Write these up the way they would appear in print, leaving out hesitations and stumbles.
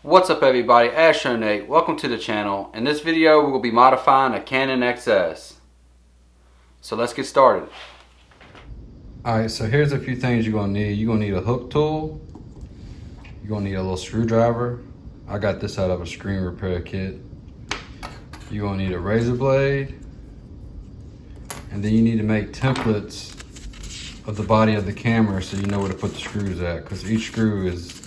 What's up everybody, Astro welcome to the channel. In this video we will be modifying a Canon XS. So let's get started. Alright, so here's a few things you're going to need. You're going to need a hook tool. You're going to need a little screwdriver. I got this out of a screen repair kit. You're going to need a razor blade. And then you need to make templates of the body of the camera so you know where to put the screws at, because each screw is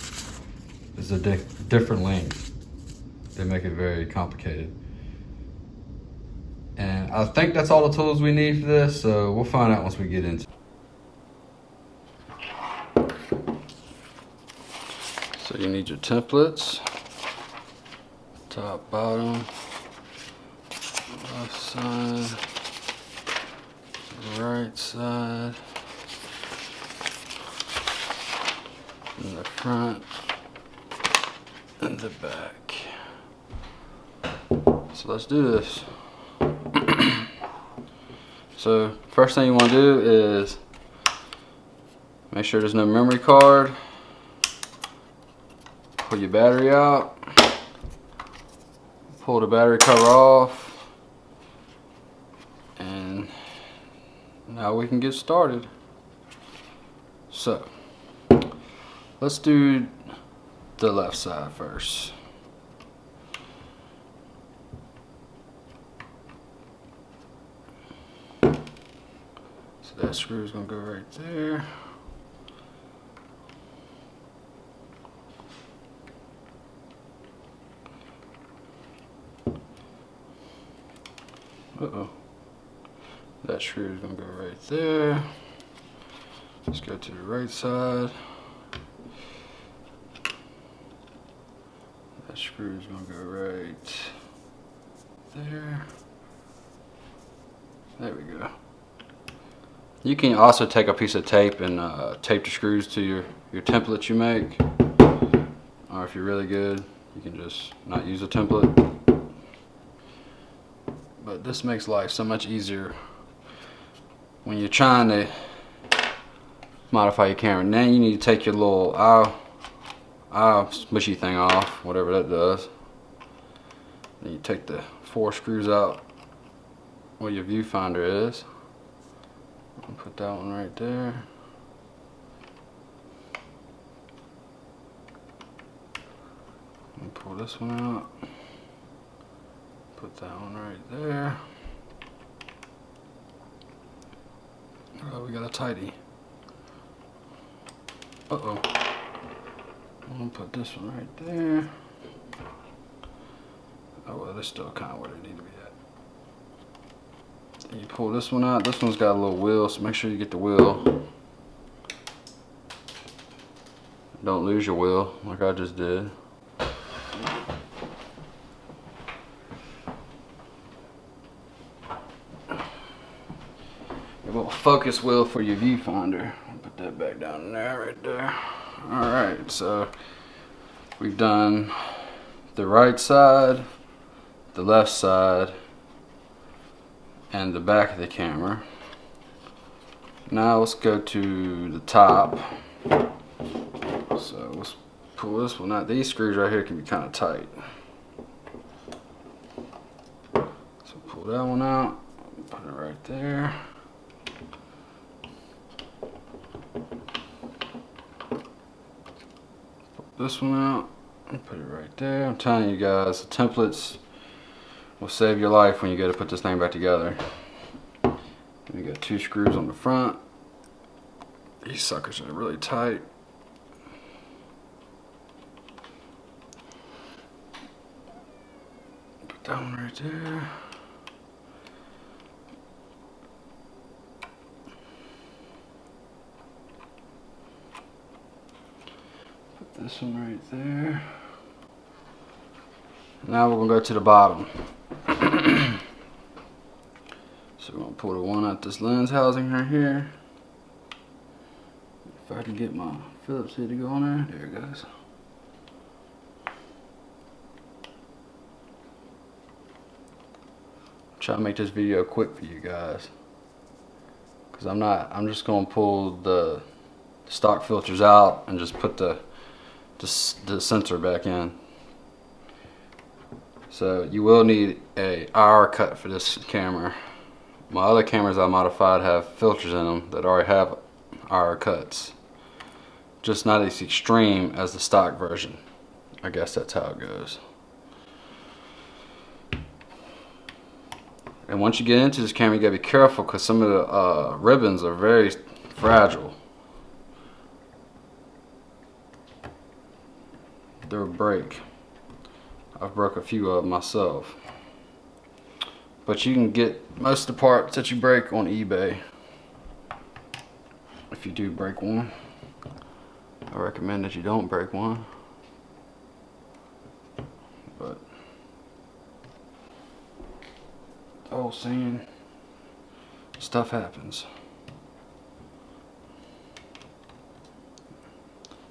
a different length. They make it very complicated. And I think that's all the tools we need for this, so we'll find out once we get into it. So you need your templates, top, bottom, left side, right side, in the front and the back. So let's do this. So first thing you want to do is make sure there's no memory card. Pull your battery out. Pull the battery cover off. And now we can get started. So let's do the left side first. So that screw is going to go right there. Uh-oh. That screw is going to go right there. Let's go to the right side. That screw is going to go right there. There we go. You can also take a piece of tape and tape the screws to your template you make. Or if you're really good, you can just not use a template. But this makes life so much easier when you're trying to modify your camera. Now you need to take your little eye smushy thing off, whatever that does. Then you take the 4 screws out where your viewfinder is. I'll put that one right there. And pull this one out. Put that one right there. Oh, we got a tighty. Uh-oh. I'm gonna put this one right there. Oh well, they're still kind of where they need to be at. And you pull this one out. This one's got a little wheel, so make sure you get the wheel. Don't lose your wheel like I just did. Your little focus wheel for your viewfinder. I'll put that back down in there, right there. Alright, so we've done the right side, the left side, and the back of the camera. Now let's go to the top. So let's pull this one out. These screws right here can be kind of tight. So pull that one out, put it right there. This one out and put it right there. I'm telling you guys, the templates will save your life when you go to put this thing back together. And you got 2 screws on the front. These suckers are really tight. Put that one right there. This one right there. Now we're going to go to the bottom. So we're going to pull the one out this lens housing right here. If I can get my Phillips head to go on there. There it goes. Try to make this video quick for you guys, because I'm just going to pull the stock filters out and just put the sensor back in. So you will need a IR cut for this camera. My other cameras I modified have filters in them that already have IR cuts. Just not as extreme as the stock version. I guess that's how it goes. And once you get into this camera, you gotta be careful because some of the ribbons are very fragile. They'll break. I've broke a few of them myself. But you can get most of the parts that you break on eBay. If you do break one, I recommend that you don't break one. But the whole scene, stuff happens.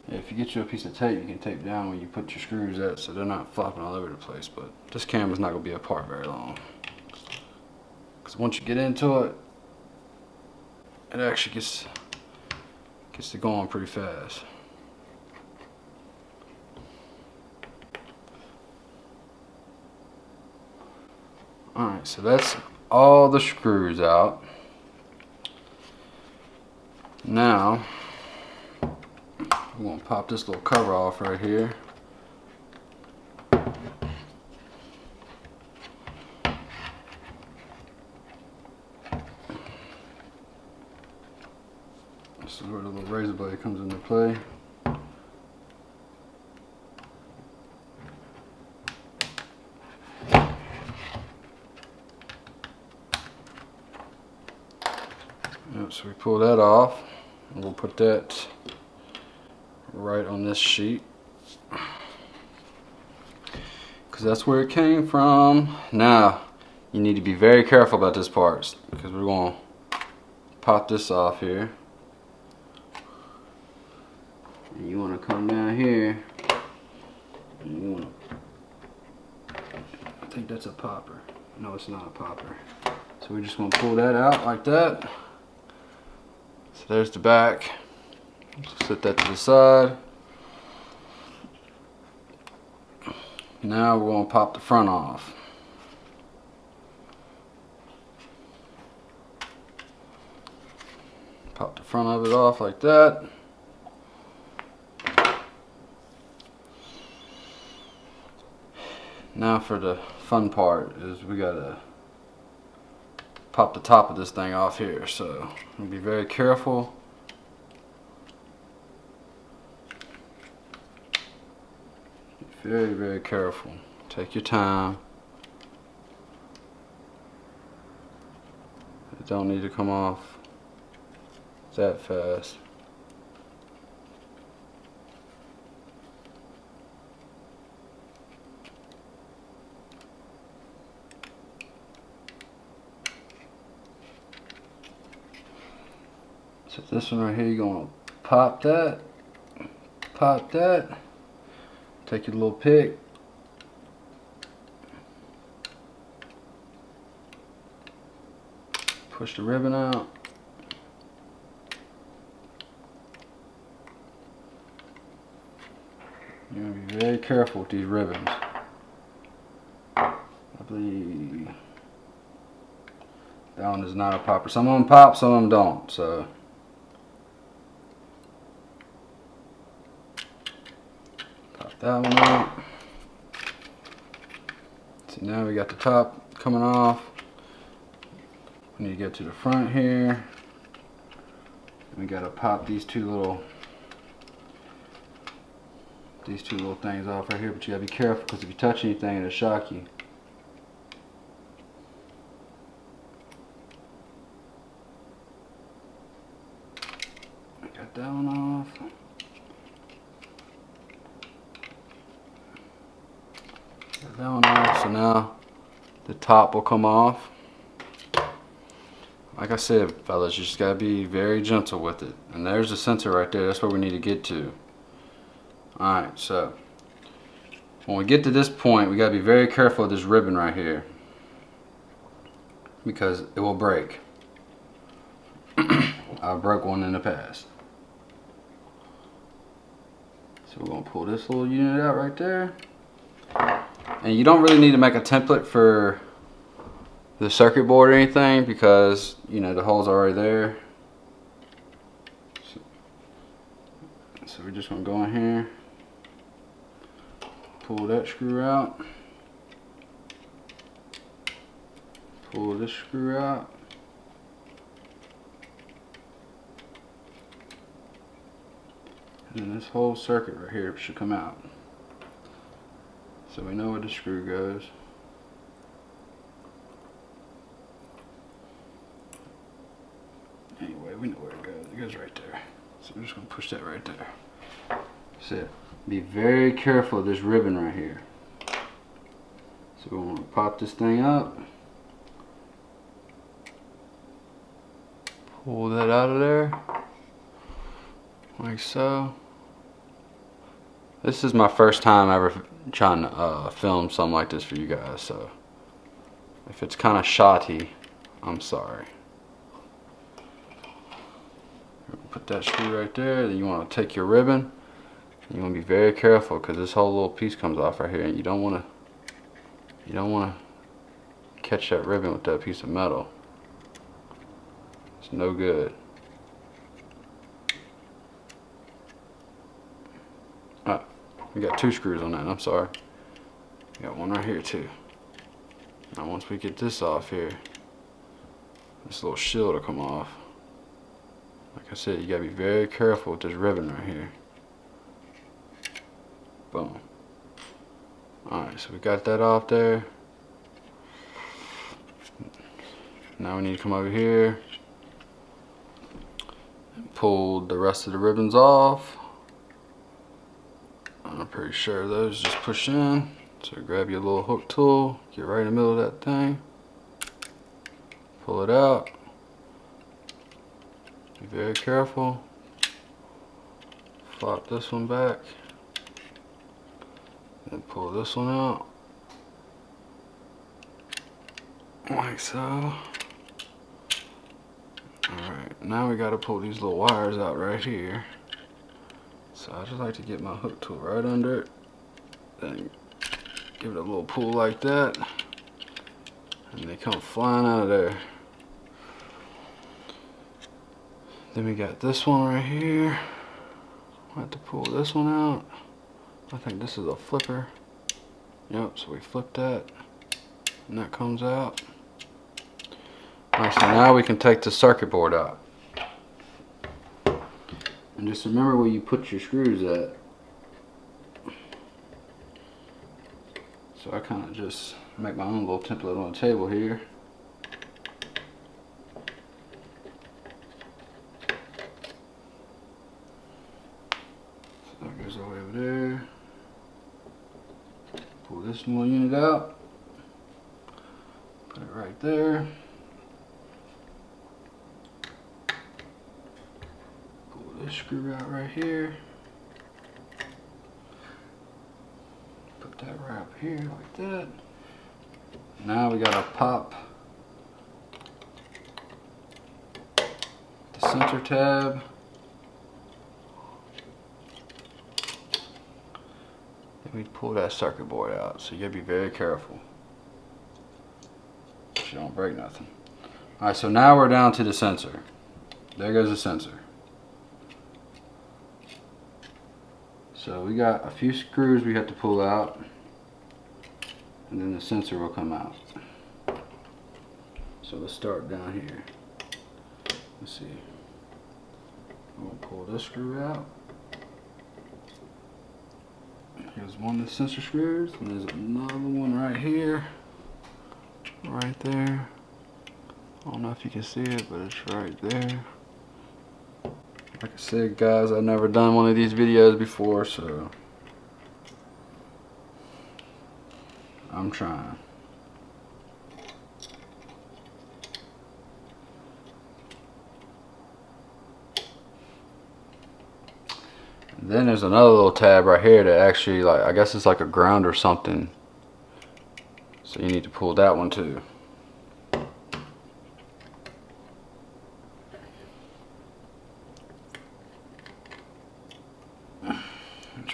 Yeah, if you get you a piece of tape, you can tape down where you put your screws at so they're not flopping all over the place. But this camera's not gonna be apart very long. Because once you get into it, it actually gets to going pretty fast. Alright, so that's all the screws out. Now, we're going to pop this little cover off right here. This is where the little razor blade comes into play. Yep, so we pull that off, and we'll put that right on this sheet because that's where it came from. Now, you need to be very careful about this part because we're going to pop this off here. And you want to come down here and you want to, I think that's a popper. No, it's not a popper. So we're just going to pull that out like that. So there's the back. Set that to the side. Now we're going to pop the front off. Pop the front of it off like that. Now for the fun part is we gotta pop the top of this thing off here. So be very careful. Very, very careful. Take your time. It don't need to come off that fast. So this one right here, you're gonna pop that, take your little pick, push the ribbon out, you're gonna be very careful with these ribbons. I believe that one is not a popper. Some of them pop, some of them don't. So that one out. See, now we got the top coming off. We need to get to the front here. We gotta pop these two little things off right here, but you gotta be careful because if you touch anything, it'll shock you. Got that one off. That one off. So now the top will come off. Like I said, fellas, you just gotta be very gentle with it. And there's the center right there. That's where we need to get to. Alright, so when we get to this point, we gotta be very careful with this ribbon right here because it will break. I broke one in the past. So we're gonna pull this little unit out right there. And you don't really need to make a template for the circuit board or anything because, you know, the hole's already there. So we're just gonna go in here, pull that screw out, pull this screw out, and then this whole circuit right here should come out. So we know where the screw goes. Anyway, we know where it goes. It goes right there. So we're just gonna push that right there. That's it. Be very careful of this ribbon right here. So we want to pop this thing up. Pull that out of there. Like so. This is my first time ever trying to film something like this for you guys, so if it's kind of shoddy, I'm sorry. Put that screw right there. Then you want to take your ribbon. You want to be very careful because this whole little piece comes off right here, and you don't want to catch that ribbon with that piece of metal. It's no good. We got 2 screws on that. I'm sorry. We got one right here too. Now once we get this off here, this little shield will come off. Like I said, you gotta be very careful with this ribbon right here. Boom. Alright, so we got that off there. Now we need to come over here and pull the rest of the ribbons off. I'm pretty sure those just push in. So grab your little hook tool, get right in the middle of that thing, pull it out. Be very careful. Flop this one back, and pull this one out, like so. Alright, now we gotta pull these little wires out right here. So I just like to get my hook tool right under it, then give it a little pull like that, and they come flying out of there. Then we got this one right here. I have to pull this one out. I think this is a flipper. Yep, so we flip that, and that comes out. Alright, so now we can take the circuit board out. And just remember where you put your screws at. So I kind of just make my own little template on the table here. So that goes all the way over there. Pull this little unit out. Put it right there. This screw out right here. Put that right up here like that. Now we gotta pop the center tab. Then we pull that circuit board out. So you gotta be very careful so you don't break nothing. Alright, so now we're down to the sensor. There goes the sensor. So we got a few screws we have to pull out, and then the sensor will come out. So let's start down here. Let's see. We'll pull this screw out. Here's one of the sensor screws, and there's another one right here, right there. I don't know if you can see it, but it's right there. Like I said, guys, I've never done one of these videos before, so I'm trying. And then there's another little tab right here that actually, like, I guess it's like a ground or something. So you need to pull that one too.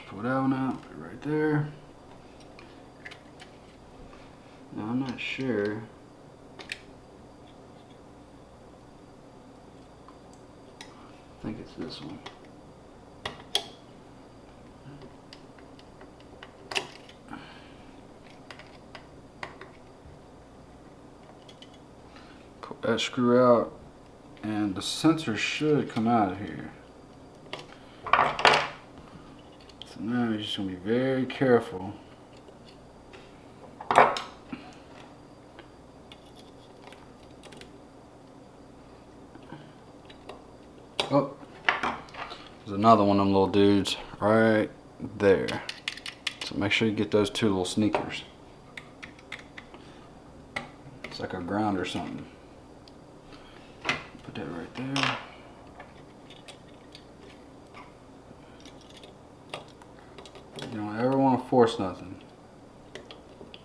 Pull that one out, put it right there. I'm not sure. I think it's this one. Pull that screw out, and the sensor should come out of here. So now you're just going to be very careful. Oh, there's another one of them little dudes right there. So make sure you get those two little sneakers. It's like a ground or something. Put that right there. You don't ever want to force nothing.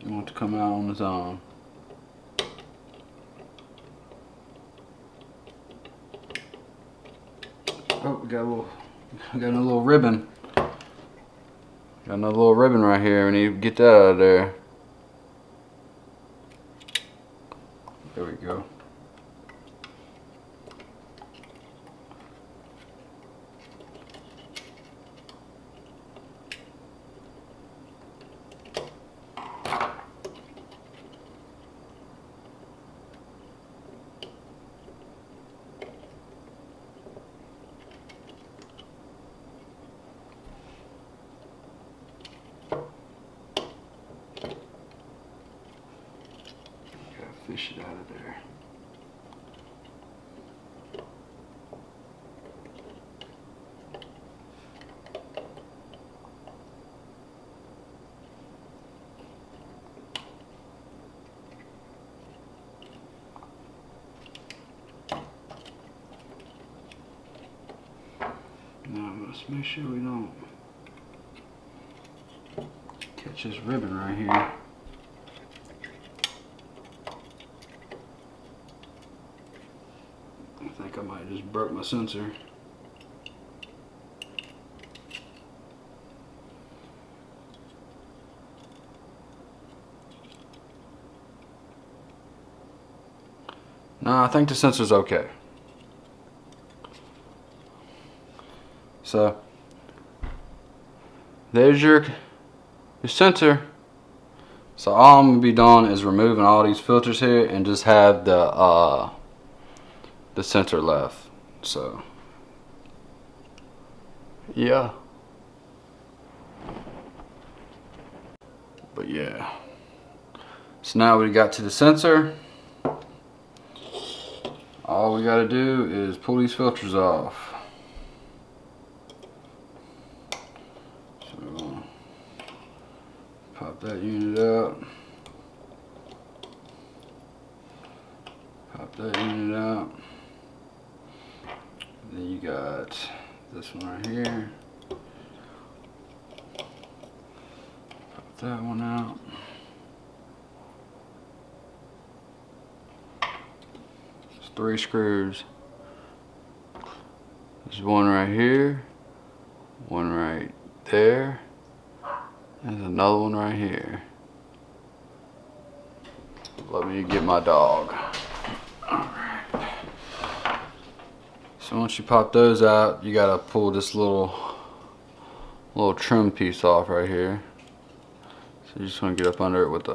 You want it to come out on its own. Oh, we got another little ribbon. Got another little ribbon right here. We need to get that out of there. There we go. Fish it out of there. Now let's make sure we don't catch this ribbon right here. I think I might just broke my sensor. No, I think the sensor's okay. So there's your sensor. So all I'm gonna be doing is removing all these filters here and just have the sensor left. So yeah, but yeah, so now we got to the sensor. All we got to do is pull these filters off. So pop that unit out, pop that unit out. Then you got this one right here. Pop that one out. There's 3 screws. There's one right here, one right there, and another one right here. Let me get my dog. So once you pop those out, you gotta pull this little trim piece off right here. So you just want to get up under it with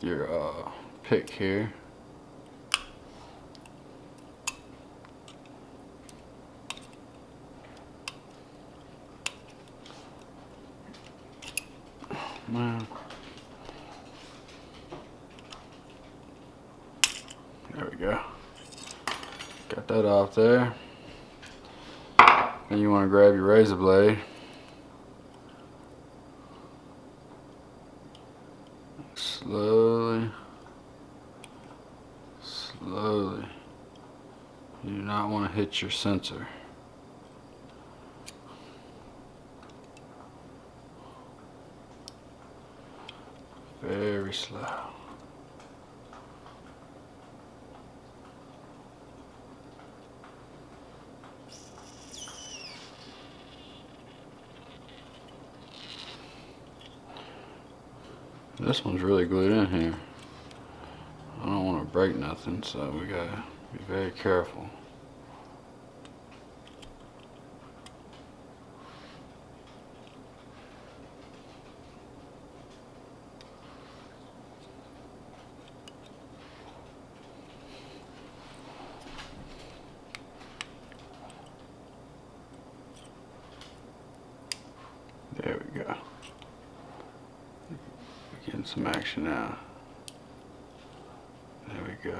your pick here. Man. There we go. Got that off there. Then you want to grab your razor blade. Slowly, slowly. You do not want to hit your sensor. Very slow. This one's really glued in here. I don't want to break nothing, so we gotta be very careful. There we go. Getting some action now. There we go.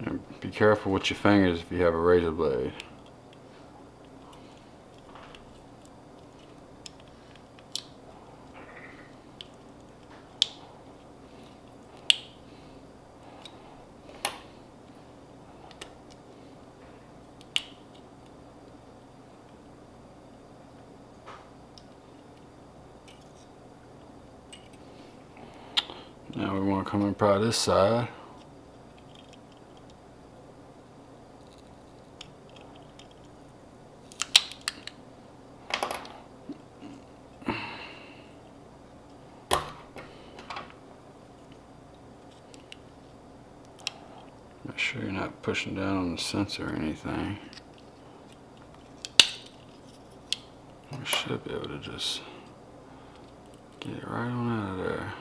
And be careful with your fingers if you have a razor blade. Now we want to come and pry this side. Make sure you're not pushing down on the sensor or anything. We should be able to just get it right on out of there.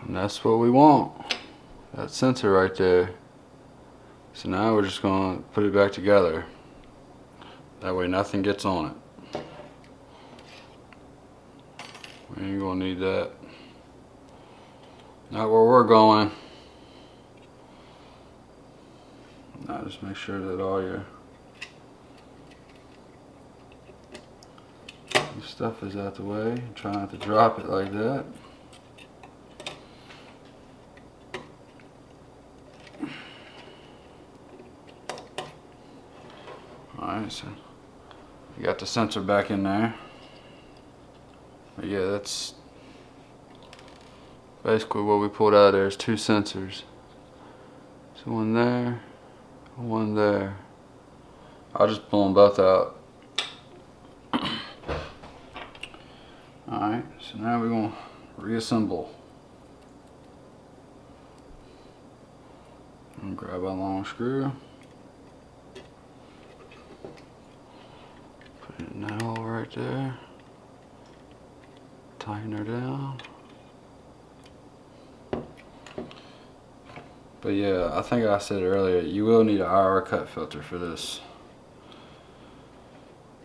And that's what we want. That sensor right there. So now we're just going to put it back together. That way nothing gets on it. We ain't going to need that. Not where we're going. Now just make sure that all your stuff is out the way. Try not to drop it like that. Alright, so you got the sensor back in there. But yeah, that's basically what we pulled out of there is two sensors. So one there, one there. I'll just pull them both out. Alright, so now we're going to reassemble. I'm going to grab a long screw. Put it in that hole right there. Tighten her down. But yeah, I think I said earlier, you will need an IR cut filter for this.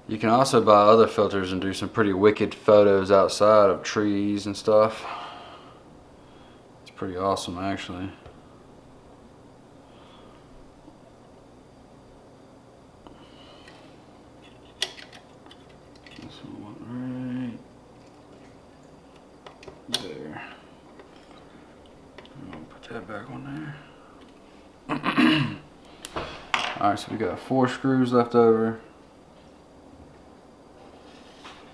You can also buy other filters and do some pretty wicked photos outside of trees and stuff. It's pretty awesome actually. This one right there. I'm gonna put that back on there. Alright, so we got 4 screws left over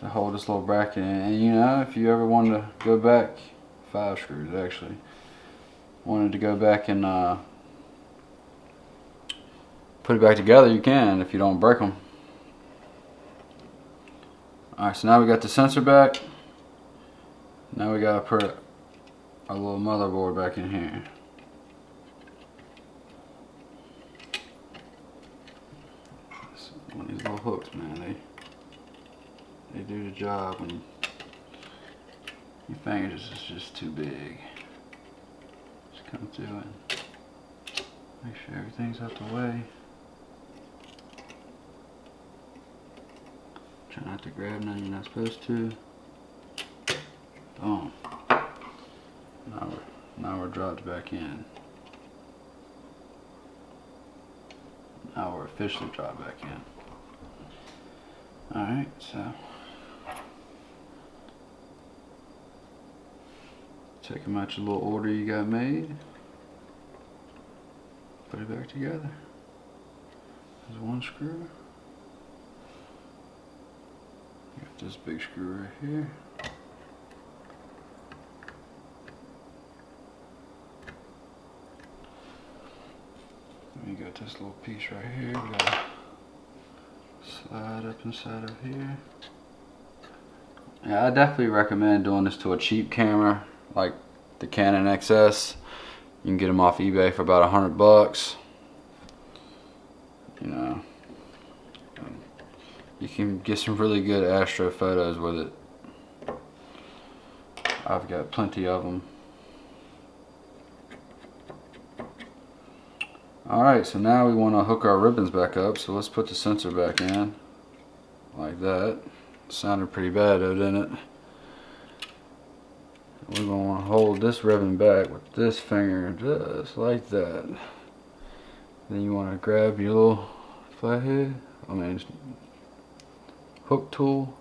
to hold this little bracket in. And you know, if you ever wanted to go back, 5 screws actually, wanted to go back and put it back together, you can if you don't break them. Alright, so now we got the sensor back. Now we gotta put a little motherboard back in here. One of these little hooks, man, they do the job when your fingers is just too big. Just come through and make sure everything's out the way. Try not to grab nothing you're not supposed to. Boom. Now we're dropped back in. Now we're officially dropped back in. Alright, so take them out your little order you got made. Put it back together. There's one screw. You got this big screw right here. you got this little piece right here. We gotta slide up inside of here. Yeah, I definitely recommend doing this to a cheap camera like the Canon XS. You can get them off eBay for about $100. You know, you can get some really good astro photos with it. I've got plenty of them. Alright, so now we want to hook our ribbons back up, so let's put the sensor back in like that. Sounded pretty bad though, didn't it? We're going to want to hold this ribbon back with this finger just like that. Then you want to grab your little flathead, hook tool.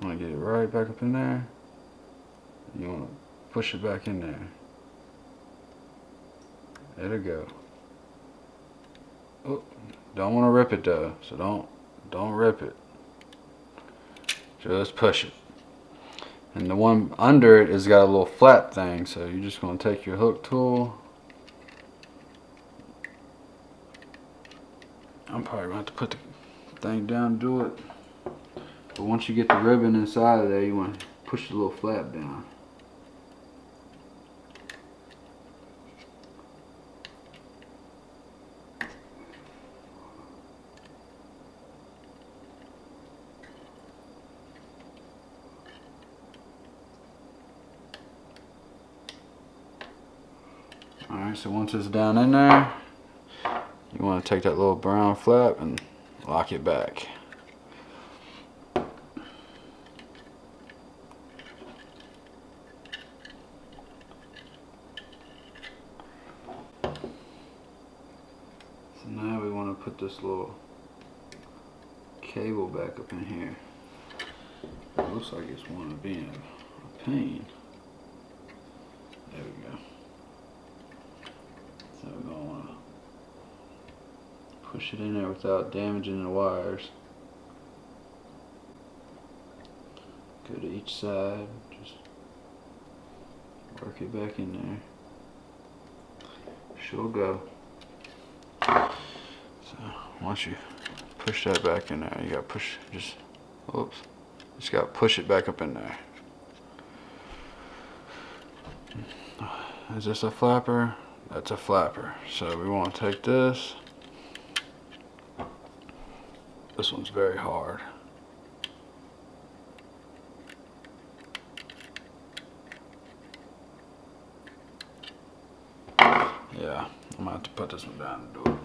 You want to get it right back up in there. You want to push it back in there. There we go. Oh, don't want to rip it though, so don't rip it. Just push it. And the one under it has got a little flat thing, so you're just going to take your hook tool. I'm probably going to have to put the thing down and do it. But once you get the ribbon inside of there, you want to push the little flap down. Alright, so once it's down in there, you want to take that little brown flap and lock it back. So now we want to put this little cable back up in here. It looks like it's one of being a pain. There we go. So we're going to want to push it in there without damaging the wires. Go to each side, just work it back in there. She'll go. So once you push that back in there, you got to push, just got to push it back up in there. Is this a flapper? That's a flapper. So we want to take this. This one's very hard. Yeah, I'm gonna have to put this one down and do it.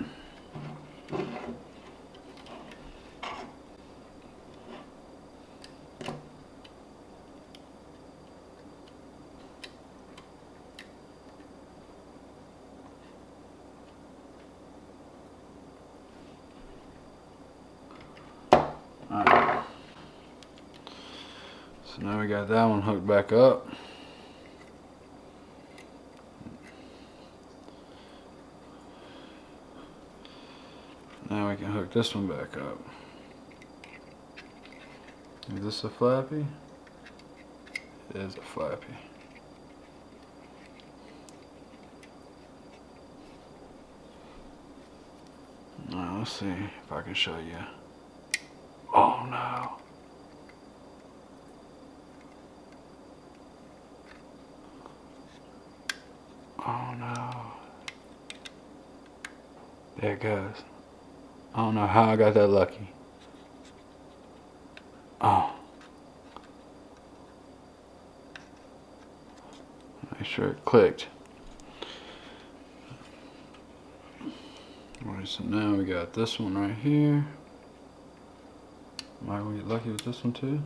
Alright. So now we got that one hooked back up. Now we can hook this one back up. Is this a flappy? It is a flappy. Now let's see if I can show you. Oh no. Oh no. There it goes. I don't know how I got that lucky. Oh. Make sure it clicked. Alright, so now we got this one right here. Might we get lucky with this one too?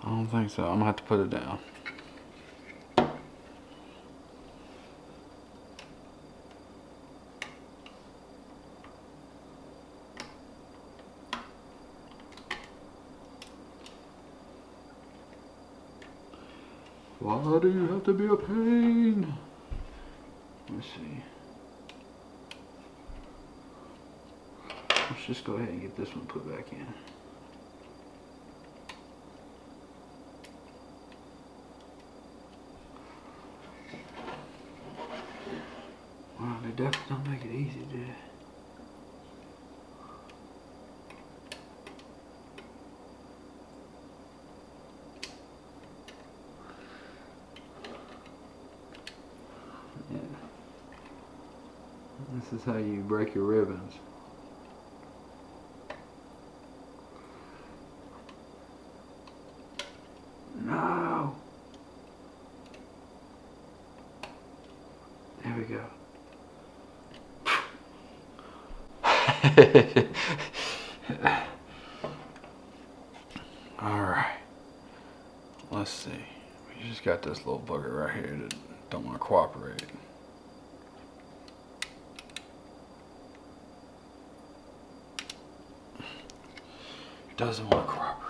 I don't think so. I'm gonna have to put it down. Why do you have to be a pain? Let's see. Let's just go ahead and get this one put back in. Wow, they definitely don't make it easy, do they? Yeah. This is how you break your ribbons. No! There we go. Alright. Let's see. We just got this little bugger right here that don't want to cooperate. Doesn't want to cooperate.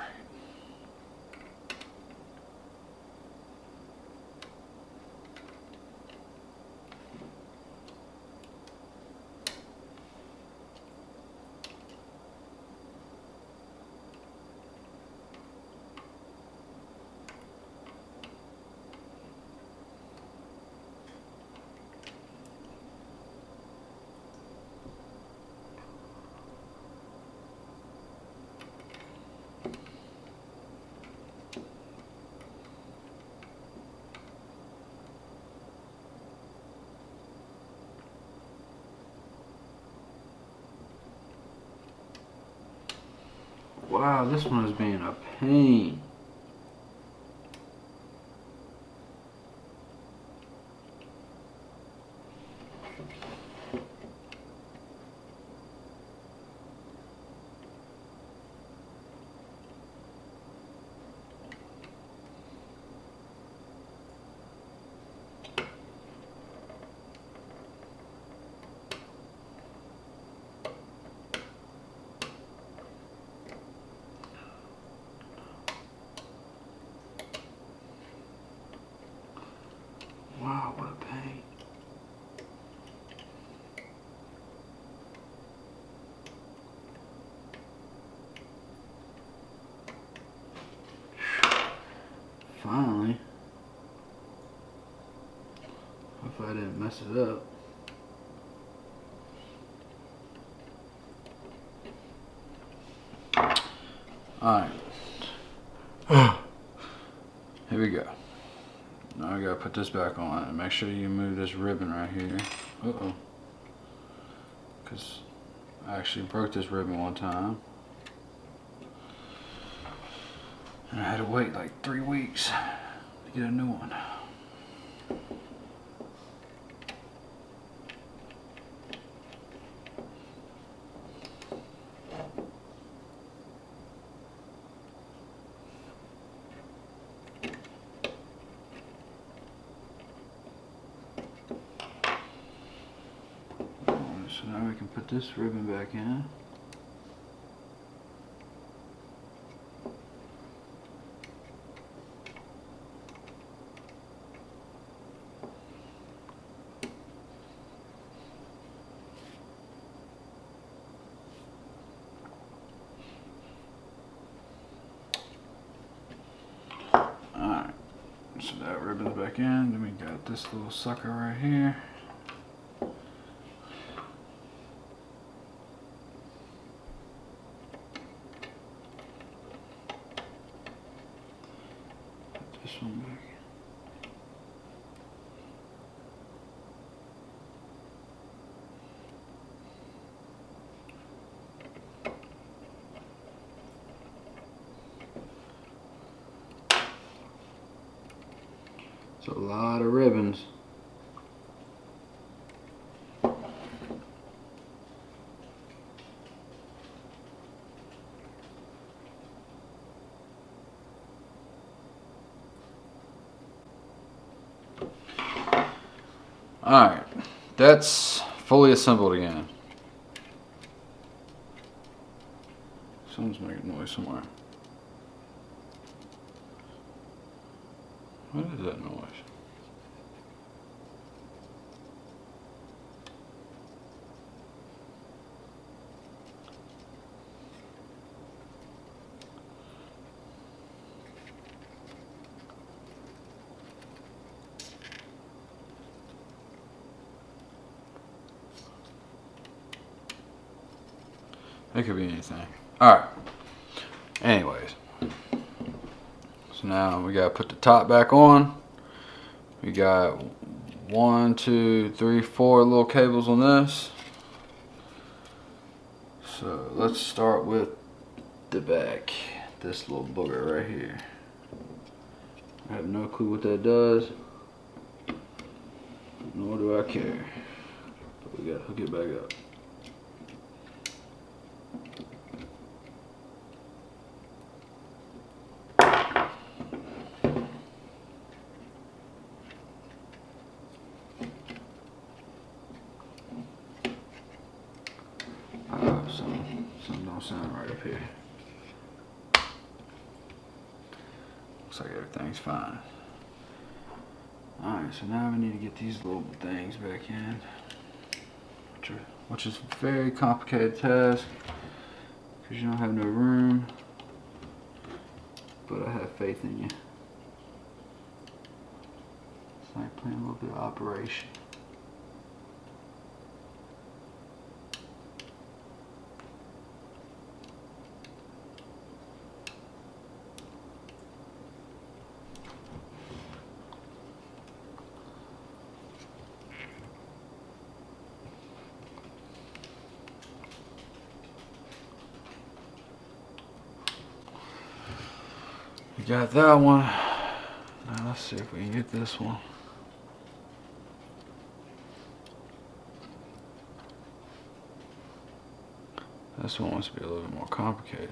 Wow, this one is being a pain. Wow, what a pain. Finally. Hopefully I didn't mess it up. Alright. Here we go. Now I gotta put this back on and make sure you move this ribbon right here. Uh-oh. Because I actually broke this ribbon one time. And I had to wait like 3 weeks to get a new one. So now we can put this ribbon back in. Alright, so that ribbon's back in. Then we got this little sucker right here. This one back. It's a lot of ribbons. Alright, that's fully assembled again. Someone's making noise somewhere. What is that noise? It could be anything. Alright. Anyways. So now we gotta put the top back on. We got 1, 2, 3, 4 little cables on this. So let's start with the back. This little booger right here. I have no clue what that does. Nor do I care. But we gotta hook it back up. Something don't sound right up here. Looks like everything's fine. Alright, so now we need to get these little things back in, which is a very complicated task because you don't have no room, but I have faith in you. It's like playing a little bit of Operation. We got that one. Now let's see if we can get this one. This one wants to be a little bit more complicated.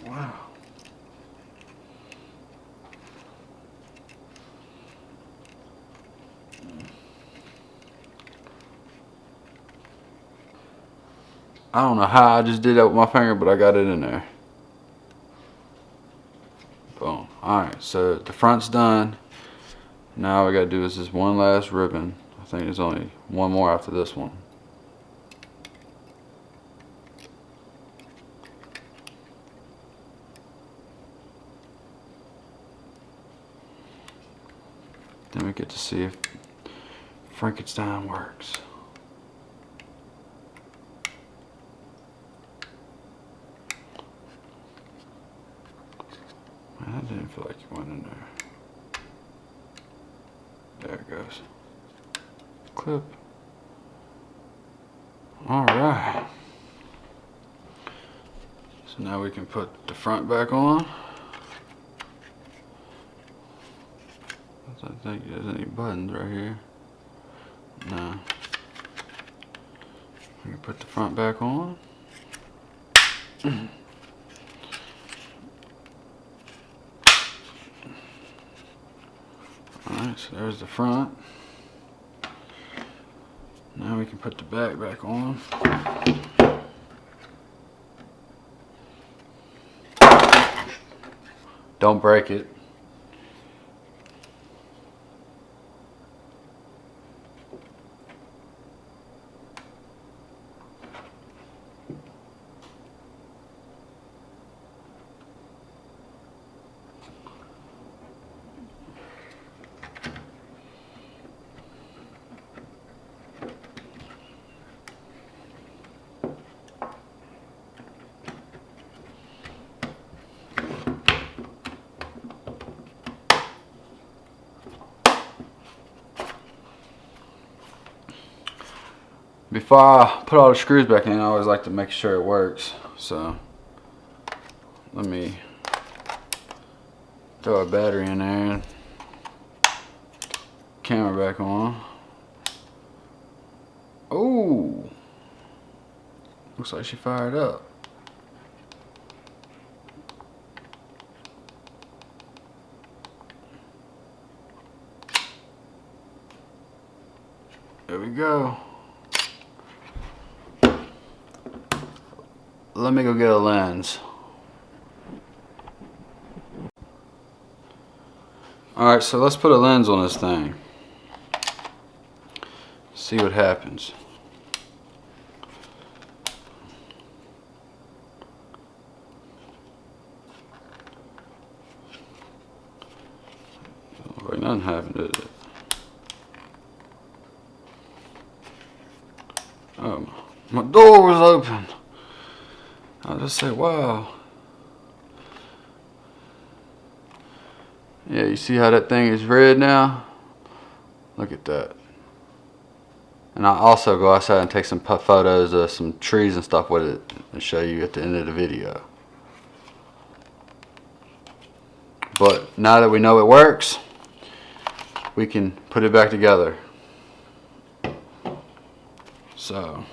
Wow. I don't know how I just did that with my finger, but I got it in there. Boom. Alright, so the front's done. Now all we gotta do is this one last ribbon. I think there's only one more after this one. Then we get to see if Frankenstein works. Man, that didn't feel like it went in there. There it goes. Clip. Alright. So now we can put the front back on. I don't think there's any buttons right here. No. We can put the front back on. Alright, so there's the front. Now we can put the back on. Don't break it. Before I put all the screws back in, I always like to make sure it works. So let me throw a battery in there and camera back on. Oh, looks like she fired up. There we go. Let me go get a lens. Alright, so let's put a lens on this thing. See what happens. doesn't happen, did it? Oh, my door was open. I'll just say, wow. Yeah, you see how that thing is red now? Look at that. And I'll also go outside and take some photos of some trees and stuff with it and show you at the end of the video. But now that we know it works, we can put it back together. So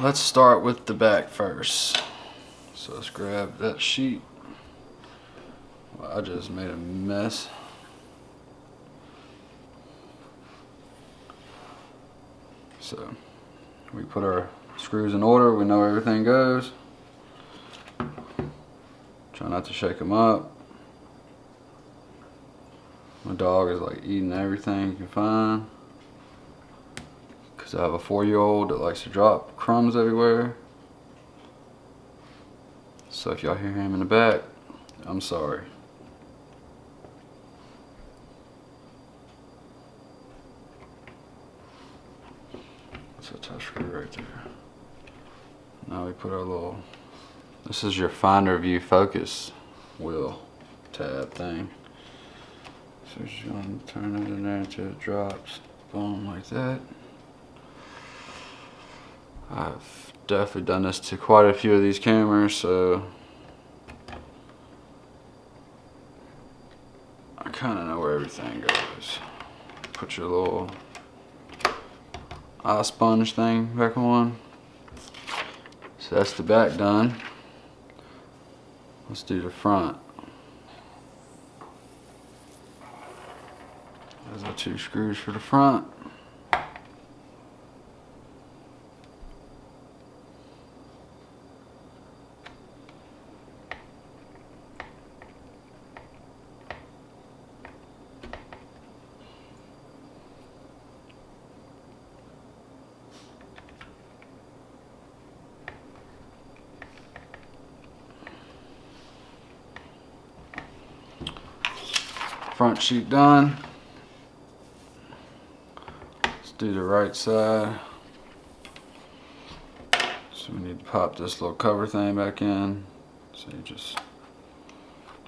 let's start with the back first. So let's grab that sheet. Well, I just made a mess. So we put our screws in order. We know everything goes. Try not to shake them up. My dog is like eating everything you can find, because I have a 4-year-old that likes to drop crumbs everywhere. So if y'all hear him in the back, I'm sorry. That's a touch screw right there. Now we put our little, this is your finder view focus wheel tab thing. So you're just going to turn it in there until it drops. Boom, like that. I've definitely done this to quite a few of these cameras, so I kind of know where everything goes. Put your little eye sponge thing back on. So that's the back done. Let's do the front. There's our 2 screws for the front. Front sheet done. Let's do the right side. So we need to pop this little cover thing back in. So you just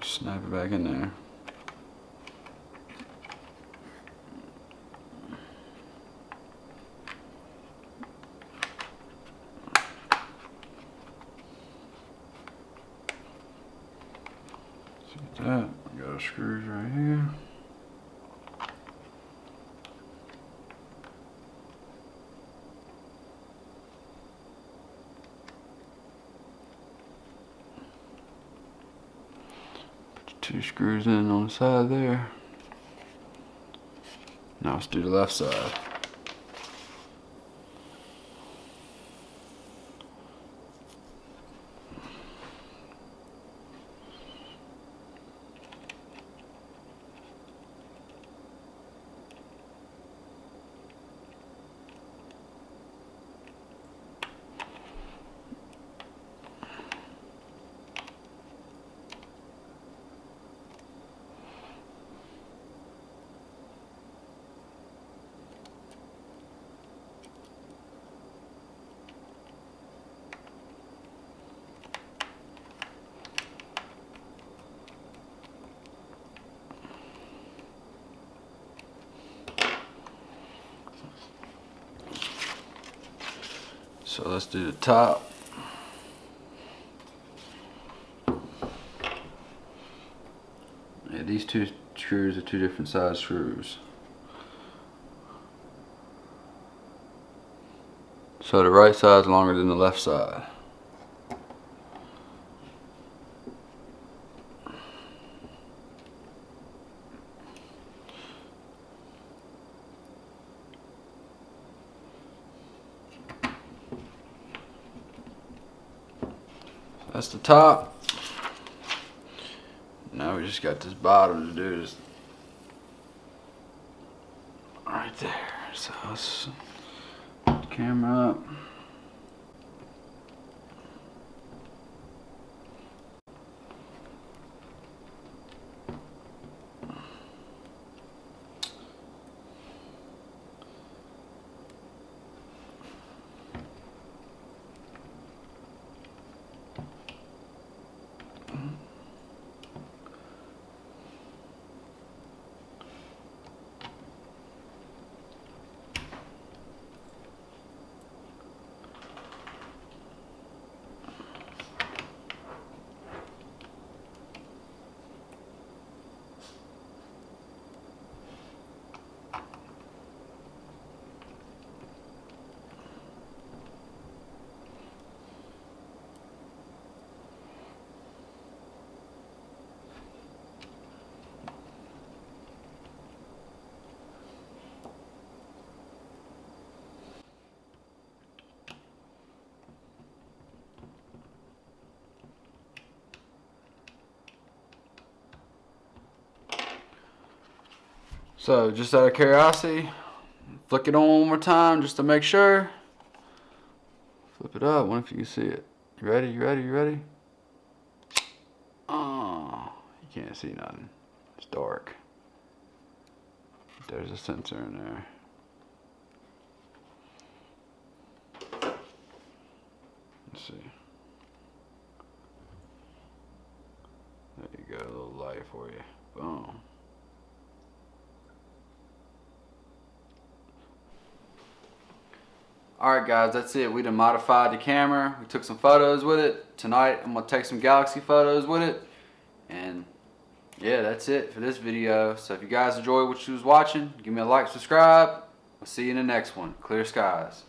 snap it back in there. See that? We got our screws right here. Put your 2 screws in on the side there. Now let's do the left side. So let's do the top. Yeah, these 2 screws are 2 different size screws. So the right side is longer than the left side. That's the top. Now we just got this bottom to do this right there. So let's put the camera up. So just out of curiosity, flick it on one more time just to make sure. Flip it up, wonder if you can see it. You ready, you ready, you ready? Oh, you can't see nothing. It's dark. There's a sensor in there. Let's see. There you go, a little light for you. Boom. Alright guys, that's it. We done modified the camera. We took some photos with it. Tonight I'm going to take some galaxy photos with it. And yeah, that's it for this video. So if you guys enjoyed what you was watching, give me a like, subscribe. We'll see you in the next one. Clear skies.